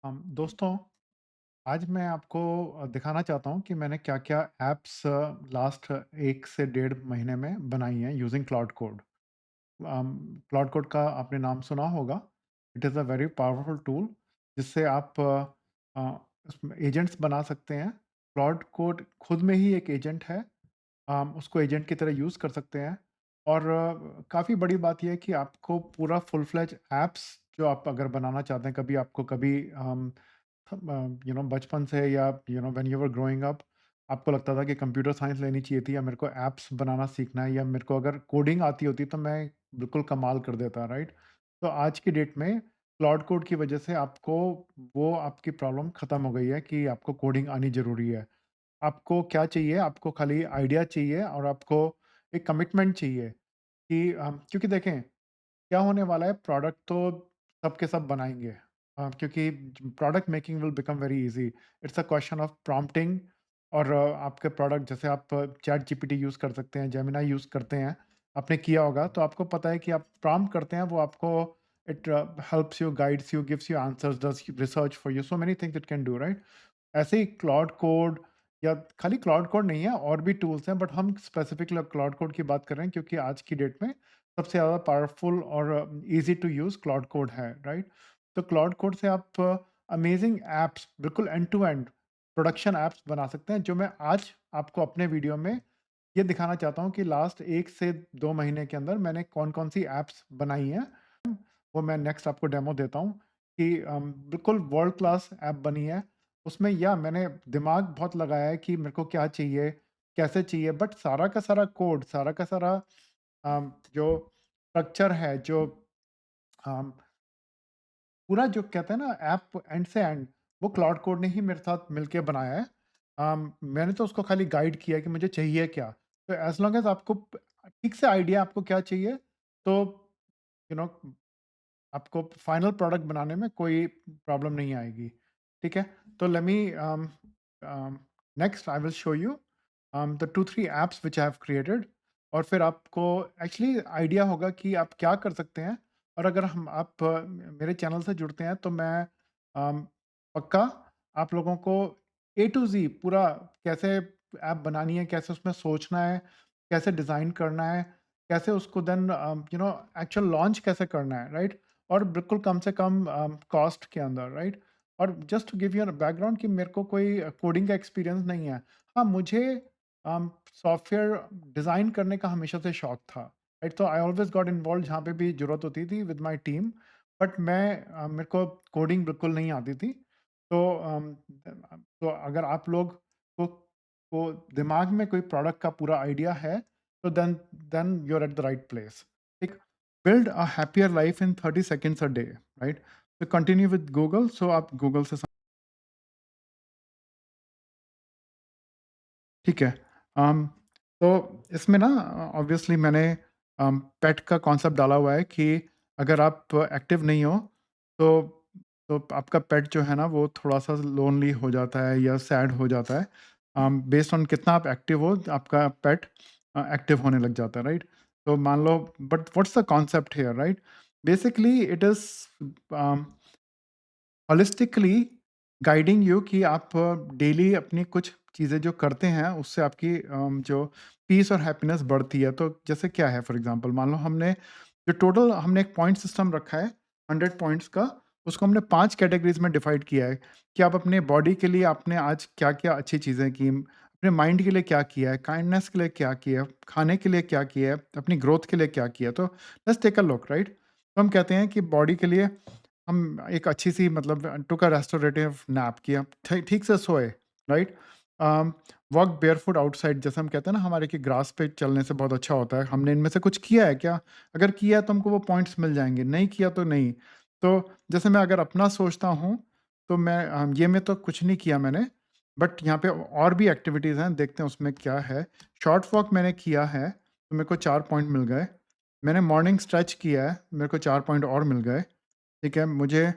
दोस्तों, आज मैं आपको दिखाना चाहता हूँ कि मैंने क्या-क्या ऐप्स लास्ट 1 से डेढ़ महीने में बनाई हैं using cloud code. Cloud code का आपने नाम सुना होगा। It is a very powerful tool जिससे आप उसमें एजेंट्स बना सकते हैं। क्लाउड कोड खुद में ही एक एजेंट है। उसको एजेंट की तरह यूज़ कर सकते हैं और काफ़ी बड़ी बात ये है कि आपको पूरा फुल फ्लेज ऐप्स जो आप अगर बनाना चाहते हैं, कभी आपको कभी बचपन से या when you were growing up आपको लगता था कि कंप्यूटर साइंस लेनी चाहिए थी या मेरे को ऐप्स बनाना सीखना है या मेरे को अगर कोडिंग आती होती तो मैं बिल्कुल कमाल कर देता, राइट? तो आज की डेट में क्लाउड कोड की वजह से आपको वो आपकी प्रॉब्लम ख़त्म हो गई है कि आपको कोडिंग आनी ज़रूरी है। आपको क्या चाहिए? आपको खाली आइडिया चाहिए और आपको एक कमिटमेंट चाहिए कि क्योंकि देखें क्या होने वाला है, प्रोडक्ट तो सब के सब बनाएँगे। क्योंकि product making will become very easy. It's a question of prompting और आपके प्रोडक्ट जैसे आप चैट जीपीटी यूज़ कर सकते हैं, जेमिनी यूज़ करते हैं, आपने किया होगा तो आपको पता है कि आप प्रॉम्प्ट करते हैं, वो आपको it helps you, guides you, gives you answers, does research for you, so many things it can do, right? ऐसे ही क्लाउड कोड या खाली क्लाउड कोड नहीं है, और भी टूल्स हैं, बट हम स्पेसिफिकली क्लाउड कोड की बात कर रहे हैं क्योंकि आज की डेट में सबसे ज़्यादा पावरफुल और easy to use Claude Code है, राइट? तो क्लाउड कोड से आप अमेज़िंग ऐप्स बिल्कुल end to end production apps बना सकते हैं, जो मैं आज आपको अपने वीडियो में ये दिखाना चाहता हूँ कि लास्ट 1 से 2 महीने के अंदर मैंने कौन-कौन सी ऐप्स बनाई हैं। वो मैं नेक्स्ट आपको डेमो देता हूँ कि बिल्कुल वर्ल्ड क्लास ऐप बनी है। उसमें या मैंने दिमाग बहुत लगाया है कि मेरे को क्या चाहिए, कैसे चाहिए, बट सारा का सारा कोड, सारा का सारा जो स्ट्रक्चर है, जो अम, पूरा जो कहते हैं ना ऐप एंड से एंड, वो क्लाउड कोड ने ही मेरे साथ मिलके बनाया है। मैंने तो उसको खाली गाइड किया है कि मुझे चाहिए क्या। तो एज़ लॉन्ग एज़ आपको ठीक से आइडिया आपको क्या चाहिए, तो यू नो आपको फाइनल प्रोडक्ट बनाने में कोई प्रॉब्लम नहीं आएगी, ठीक है? तो let me next I will show you the 2-3 apps which I have created, और फिर आपको एक्चुअली आइडिया होगा कि आप क्या कर सकते हैं। और अगर हम आप मेरे चैनल से जुड़ते हैं तो मैं पक्का आप लोगों को ए टू ज़ी पूरा कैसे ऐप बनानी है, कैसे उसमें सोचना है, कैसे डिज़ाइन करना है, कैसे उसको देन एक्चुअल लॉन्च कैसे करना है, राइट? और बिल्कुल कम से कम कॉस्ट के अंदर, राइट? और just to give you a background कि मेरे को कोई कोडिंग का एक्सपीरियंस नहीं है। हाँ, मुझे सॉफ्टवेयर डिज़ाइन करने का हमेशा से शौक था, राइट? तो आई ऑलवेज़ गॉट इन्वॉल्व्ड जहाँ पे भी ज़रूरत होती थी विद माय टीम, बट मेरे को कोडिंग बिल्कुल नहीं आती थी। तो तो अगर आप लोग को दिमाग में कोई प्रोडक्ट का पूरा आइडिया है, तो then you are at the right place. ठीक? Build a happier life in 30 seconds a day, right? तो कंटिन्यू विद गूगल, सो आप गूगल से ठीक है। अम, तो इसमें ना ऑब्वियसली मैंने पेट का कॉन्सेप्ट डाला हुआ है कि अगर आप एक्टिव नहीं हो तो आपका पेट जो है ना वो थोड़ा-सा लोनली हो जाता है या सैड हो जाता है। बेस्ड ऑन कितना आप एक्टिव हो, आपका पेट एक्टिव होने लग जाता है, राइट? तो मान लो, but what's the concept here, right? Basically it is um holistically guiding you कि आप डेली अपनी कुछ चीज़ें जो करते हैं उससे आपकी जो पीस और हैप्पीनेस बढ़ती है। तो जैसे क्या है, फॉर एग्जांपल मान लो हमने एक पॉइंट सिस्टम रखा है 100 पॉइंट्स का, उसको हमने 5 कैटेगरीज में डिवाइड किया है कि आप अपने बॉडी के लिए आपने आज क्या-क्या अच्छी चीज़ें की, अपने माइंड के लिए क्या किया है, काइंडनेस के लिए क्या किया, खाने के लिए क्या किया है, अपनी ग्रोथ के लिए क्या किया। तो let's take a look, right? तो हम कहते हैं कि बॉडी के लिए हम एक अच्छी-सी मतलब टूक अ रेस्टोरेटिव नैप किया, ठीक से सोए, राइट? वॉक बेयरफुट आउटसाइड, जैसे हम कहते हैं ना हमारे कि ग्रास पे चलने से बहुत अच्छा होता है। हमने इनमें से कुछ किया है क्या? अगर किया है तो हमको वो पॉइंट्स मिल जाएँगे, नहीं किया तो नहीं। तो जैसे मैं अगर अपना सोचता हूँ, तो ये में तो कुछ नहीं किया मैंने, बट यहाँ पे और भी एक्टिविटीज़ हैं, देखते हैं उसमें क्या है। शॉर्ट वॉक मैंने किया है, तो मेरे को 4 पॉइंट मिल गए। मैंने मॉर्निंग स्ट्रेच किया है, मेरे को 4 पॉइंट और मिल गए। ठीक है, मुझे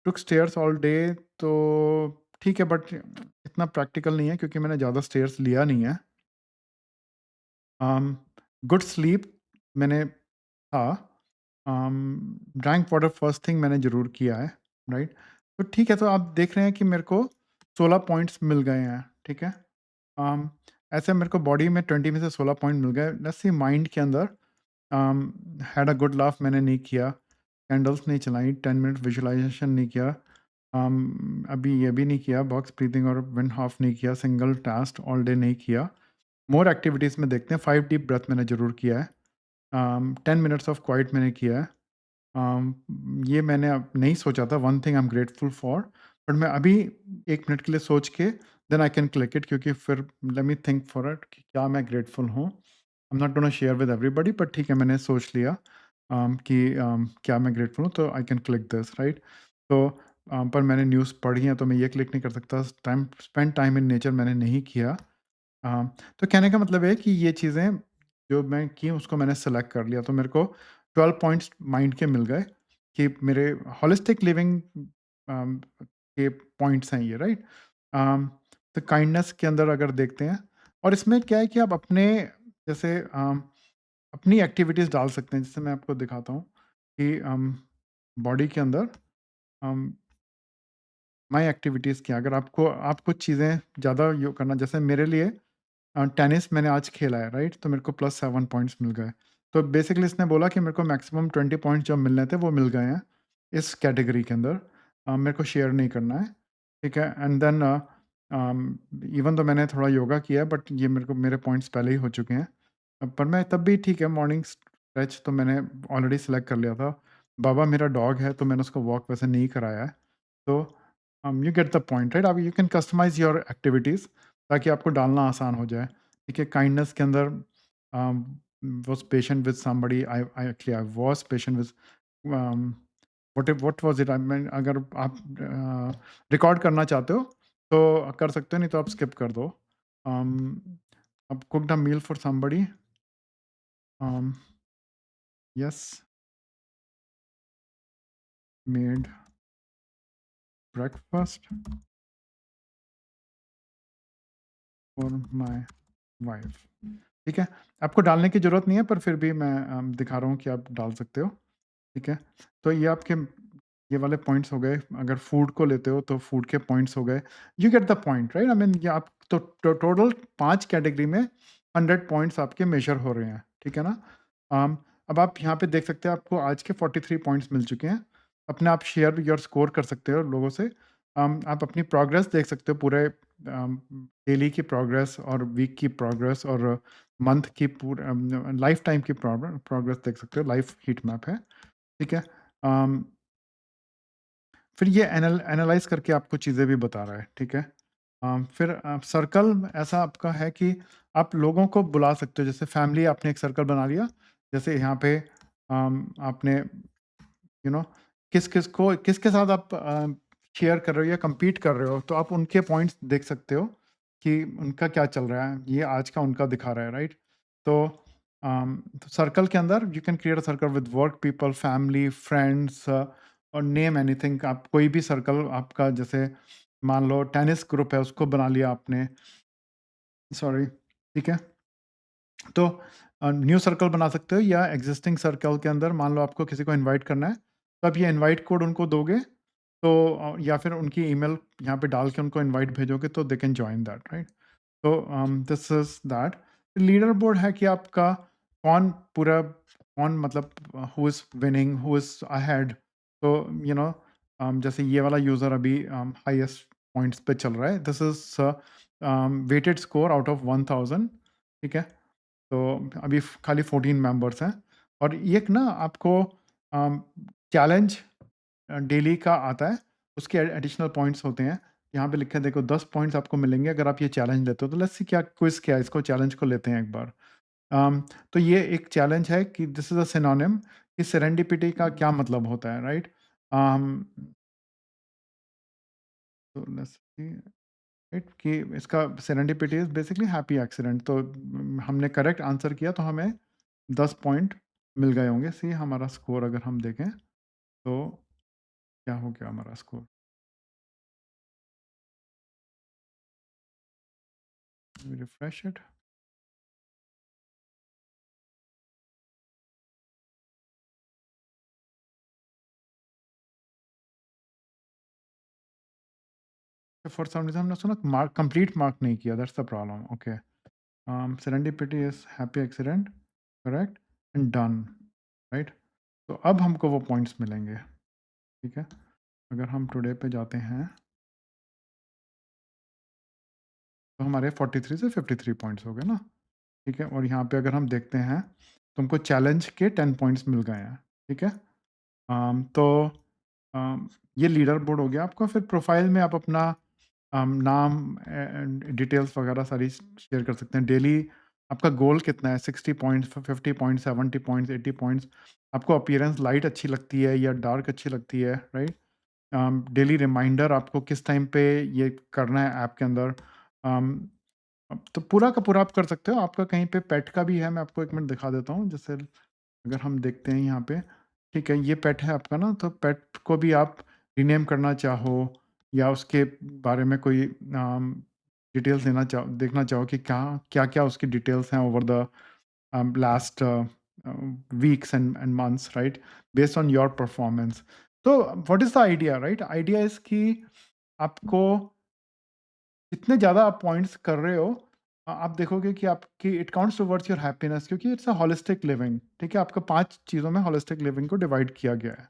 टूक स्टेयर्स ऑल डे, तो ठीक है, बट इतना प्रैक्टिकल नहीं है क्योंकि मैंने ज़्यादा स्टेयर्स लिया नहीं है। गुड स्लीप मैंने ड्रैंक वाटर फर्स्ट थिंग मैंने ज़रूर किया है, राइट? तो ठीक है, तो आप देख रहे हैं कि मेरे को 16 पॉइंट्स मिल गए हैं, ठीक है? अम, ऐसे मेरे को बॉडी में 20 में से 16 पॉइंट मिल गए। लेट्स सी माइंड के अंदर अम, हैड अ गुड लाफ मैंने नहीं किया, कैंडल्स नहीं चलाई, 10 मिनट विजुअलाइज़ेशन नहीं किया, अभी ये भी नहीं किया, बॉक्स ब्रीथिंग और विंड हाफ नहीं किया, सिंगल टास्क ऑल डे नहीं किया। मोर एक्टिविटीज़ में देखते हैं, 5 डीप ब्रेथ मैंने ज़रूर किया है। 10 मिनट्स ऑफ क्वाइट मैंने किया है। अम, ये मैंने अब नहीं सोचा था, one thing I am grateful for, but मैं अभी 1 मिनट के लिए सोच के then I can click it, क्योंकि फिर let me think for it कि क्या मैं ग्रेटफुल हूँ। I am not gonna share with everybody, but ठीक है, मैंने सोच लिया कि क्या मैं ग्रेटफुल हूँ, तो आई कैन क्लिक दिस, राइट? तो पर मैंने न्यूज़ पढ़ी है, तो मैं ये क्लिक नहीं कर सकता। Time spend time in nature मैंने नहीं किया। तो कहने का मतलब है कि ये चीज़ें जो मैं की उसको मैंने सेलेक्ट कर लिया, तो मेरे को 12 पॉइंट्स माइंड के मिल गए कि मेरे होलिस्टिक लिविंग के पॉइंट्स हैं ये, राइट? अम, तो काइंडनेस के अंदर अगर देखते हैं, और इसमें क्या है कि आप अपने जैसे अपनी एक्टिविटीज़ डाल सकते हैं। जैसे मैं आपको दिखाता हूँ कि बॉडी के अंदर माई एक्टिविटीज़ क्या, अगर आपको आप कुछ चीज़ें ज़्यादा यो करना, जैसे मेरे लिए टेनिस मैंने आज खेला है, राइट? तो मेरे को +7 पॉइंट्स मिल गए। तो बेसिकली इसने बोला कि मेरे को मैक्सिमम 20 पॉइंट्स जो मिलने थे वो मिल गए हैं इस कैटेगरी के अंदर। मेरे को शेयर नहीं करना है, ठीक है? एंड देन इवन तो मैंने थोड़ा योगा किया है, बट ये मेरे पॉइंट्स पहले ही हो चुके हैं। पर मैं तब भी ठीक है, मॉर्निंग स्ट्रेच तो मैंने ऑलरेडी सेलेक्ट कर लिया था। बाबा मेरा डॉग है, तो मैंने उसको वॉक वैसे नहीं कराया है। तो you get the point, right? अब you can customise your activities ताकि आपको डालना आसान हो जाए। ठीक है, काइंडनेस के अंदर was patient with somebody, I actually I was patient with what was it, I mean अगर आप रिकॉर्ड करना चाहते हो तो कर सकते हो, नहीं तो आप स्किप कर दो। um, अब cooked a meal for somebody, yes, made breakfast for my wife. ठीक है, आपको डालने की ज़रूरत नहीं है, पर फिर भी मैं दिखा रहा हूँ कि आप डाल सकते हो। ठीक है, तो ये आपके ये वाले पॉइंट्स हो गए। अगर फूड को लेते हो तो फूड के पॉइंट्स हो गए। You get the point, right? I mean ये आप तो टोटल 5 कैटेगरी में 100 पॉइंट्स आपके मेजर हो रहे हैं, ठीक है ना? अम, अब आप यहाँ पे देख सकते हैं, आपको आज के 43 पॉइंट्स मिल चुके हैं। अपने आप शेयर योर स्कोर कर सकते हो लोगों से। आप अपनी प्रोग्रेस देख सकते हो, पूरे डेली की प्रोग्रेस और वीक की प्रोग्रेस और मंथ की पूरे लाइफ टाइम की प्रोग्रेस देख सकते हो। लाइफ हीट मैप है, ठीक है? अम, फिर ये एनालाइज़ करके आपको चीज़ें भी बता रहा है, ठीक है? फिर सर्कल ऐसा आपका है कि आप लोगों को बुला सकते हो, जैसे फैमिली आपने एक सर्कल बना लिया, जैसे यहाँ पे आपने यू नो किसके साथ आप शेयर कर रहे हो या कम्पीट कर रहे हो, तो आप उनके पॉइंट्स देख सकते हो कि उनका क्या चल रहा है, ये आज का उनका दिखा रहा है, राइट? तो तो सर्कल के अंदर you can create a circle with work people, family, friends, और नेम एनीथिंग। आप कोई भी सर्कल आपका, जैसे मान लो टेनिस ग्रुप है, उसको बना लिया आपने, सॉरी, ठीक है? तो न्यू सर्कल बना सकते हो, या एग्जिस्टिंग सर्कल के अंदर मान लो आपको किसी को इनवाइट करना है, तो आप ये इनवाइट कोड उनको दोगे, तो या फिर उनकी ईमेल यहाँ पे डाल के उनको इनवाइट भेजोगे, तो they can join that, right? तो this is that. Leaderboard है कि आपका कौन पूरा, कौन मतलब who is winning, who is ahead. तो यू नो जैसे ये वाला यूजर अभी हाईएस्ट पॉइंट्स पे चल रहा है, this is weighted score out of 1000, ठीक है? तो अभी खाली 14 मेंबर्स हैं, और ये एक ना आपको चैलेंज डेली का आता है, उसके एडिशनल पॉइंट्स होते हैं। यहाँ पे लिखा है देखो, 10 पॉइंट्स आपको मिलेंगे अगर आप ये चैलेंज लेते हो। तो लेट्स सी क्या क्विज़ क्या है, इसको चैलेंज को लेते हैं एक बार। तो ये एक चैलेंज है कि दिस इज़ अ सिनोनिम, कि सेरेंडिपिटी का क्या मतलब होता है, राइट? अम, तो लेट्स सी, राइट, कि इसका serendipity is basically happy accident. तो हमने करेक्ट आंसर किया, तो हमें 10 पॉइंट मिल गए होंगे। सी हमारा स्कोर अगर हम देखें, तो क्या हो गया हमारा score? Refresh it. For some reason हमने सुना मार्क कंप्लीट मार्क नहीं किया, that's the problem. Okay. Serendipity is happy accident, correct and done, right? तो अब हमको वो पॉइंट्स मिलेंगे, ठीक है? अगर हम टुडे पे जाते हैं, तो हमारे 43 से 53 पॉइंट्स हो गए ना, ठीक है? और यहाँ पे अगर हम देखते हैं, तो हमको चैलेंज के 10 पॉइंट्स मिल गए हैं, ठीक है? तो अम, ये लीडर बोर्ड हो गया आपका। फिर प्रोफाइल में आप अपना नाम एंड डिटेल्स वगैरह सारी शेयर कर सकते हैं। डेली आपका गोल कितना है? 60 पॉइंट्स, 50 पॉइंट्स, 70 पॉइंट्स, 80 पॉइंट्स। आपको अपीयरेंस लाइट अच्छी लगती है या डार्क अच्छी लगती है, राइट? डेली रिमाइंडर आपको किस टाइम पे ये करना है ऐप के अंदर। अम, तो पूरा का पूरा आप कर सकते हो। आपका कहीं पे पेट का भी है, मैं आपको 1 मिनट दिखा देता हूँ। जैसे अगर हम देखते हैं यहाँ पे, ठीक है, ये पेट है आपका ना, तो पेट को भी आप रीनेम करना चाहो या उसके बारे में कोई डिटेल्स देना चाहो, देखना चाहो कि क्या-क्या उसकी डिटेल्स हैं over the last weeks and months, right? Based on your performance. तो what is the idea, right? Idea is कि आपको जितने ज़्यादा आप पॉइंट्स कर रहे हो, आप देखोगे कि आपकी it counts towards your happiness, क्योंकि इट्स अ होलिस्टिक लिविंग, ठीक है? आपको 5 चीज़ों में होलिस्टिक लिविंग को डिवाइड किया गया है।